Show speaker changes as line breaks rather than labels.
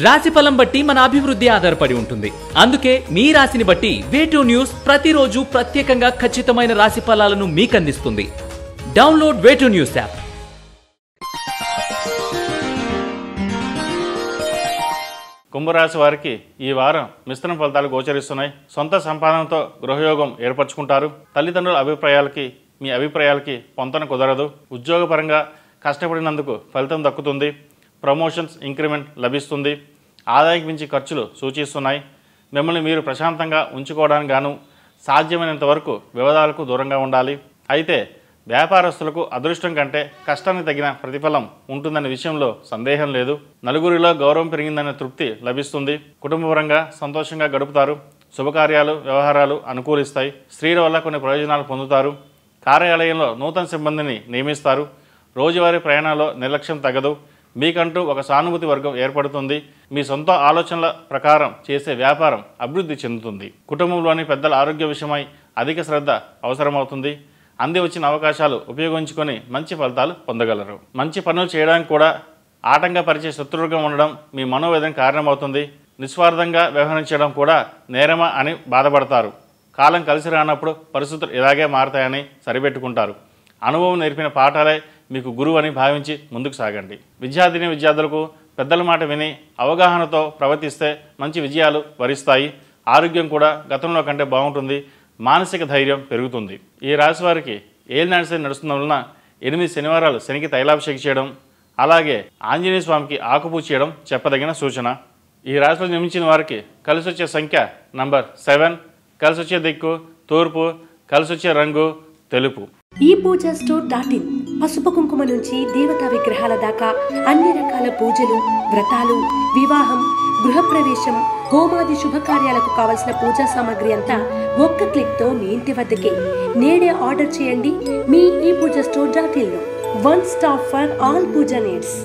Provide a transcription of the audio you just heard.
రాశిఫలం బట్టి మన అభివృద్ధి ఆధారపడి ఉంటుంది. అందుకే మీ రాశిని బట్టి వే2 న్యూస్ ప్రతిరోజు ప్రత్యేకంగా ఖచ్చితమైన రాశి ఫలాలను మీకు అందిస్తుంది. Download Way2 news app.
కుంభరాశి వారికి ఈ వారం మిశ్రమ ఫలితాలు గోచరిస్తున్నాయి. సొంత సంపాదనతో గృహయోగం ఏర్పరచుకుంటారు. తల్లిదండ్రుల అభిప్రాయాలకి మీ అభిప్రాయాలకి పొంతన కుదరదు. ఉద్యోగపరంగా కష్టపడినందుకు ఫలితం దక్కుతుంది. ప్రమోషన్స్, ఇంక్రిమెంట్ లభిస్తుంది. ఆదాయానికి మించి ఖర్చులు సూచిస్తున్నాయి. మిమ్మల్ని మీరు ప్రశాంతంగా ఉంచుకోవడానికి గాను సాధ్యమైనంత వరకు వివాదాలకు దూరంగా ఉండాలి. అయితే వ్యాపారస్తులకు అదృష్టం కంటే కష్టానికి తగిన ప్రతిఫలం ఉంటుందనే విషయంలో సందేహం లేదు. నలుగురిలో గౌరవం పెరిగిందనే తృప్తి లభిస్తుంది. కుటుంబపరంగా సంతోషంగా గడుపుతారు. శుభకార్యాలు, వ్యవహారాలు అనుకూలిస్తాయి. స్త్రీల వల్ల కొన్ని ప్రయోజనాలు పొందుతారు. కార్యాలయంలో నూతన సిబ్బందిని నియమిస్తారు. రోజువారీ ప్రయాణాల్లో నిర్లక్ష్యం తగదు. మీకంటూ ఒక సానుభూతి వర్గం ఏర్పడుతుంది. మీ సొంత ఆలోచనల ప్రకారం చేసే వ్యాపారం అభివృద్ధి చెందుతుంది. కుటుంబంలోని పెద్దల ఆరోగ్య విషయమై అధిక శ్రద్ధ అవసరమవుతుంది. అంది వచ్చిన అవకాశాలు ఉపయోగించుకొని మంచి ఫలితాలు పొందగలరు. మంచి పనులు చేయడానికి కూడా ఆటంకపరిచే శత్రువుగా ఉండడం మీ మనోవేదన కారణమవుతుంది. నిస్వార్థంగా వ్యవహరించడం కూడా నేరమా అని బాధపడతారు. కాలం కలిసి రానప్పుడు పరిస్థితులు ఇలాగే మారతాయని సరిపెట్టుకుంటారు. అనుభవం నేర్పిన పాఠాలే మీకు గురువు అని భావించి ముందుకు సాగండి. విద్యార్థులకు పెద్దల మాట విని అవగాహనతో ప్రవర్తిస్తే మంచి విజయాలు వరిస్తాయి. ఆరోగ్యం కూడా గతంలో కంటే బాగుంటుంది. మానసిక ధైర్యం పెరుగుతుంది. ఈ రాశి వారికి ఏలినాటి శని నడుస్తున్న వలన 8 శనివారాలు శనికి తైలాభిషేకం చేయడం, అలాగే ఆంజనేయ స్వామికి ఆకుపూజ చేయడం చెప్పదగిన సూచన. ఈ రాశిలో జన్మించిన వారికి కలిసి వచ్చే సంఖ్య నంబర్ 7, కలిసి వచ్చే దిక్కు తూర్పు, కలిసి వచ్చే రంగు తెలుపు.
ePoojaStore.in పసుపు కుంకుమ నుంచి దేవతా విగ్రహాల దాకా అన్ని రకాల పూజలు, వ్రతాలు, వివాహం, గృహప్రవేశం, హోమాది శుభకార్యాలకు కావలసిన పూజా సామాగ్రి అంతా ఒక్క క్లిక్ తో మీ ఇంటి వద్దకే. నేడే ఆర్డర్ చేయండి మీ ePoojaStore.in లో. One stop for all puja needs.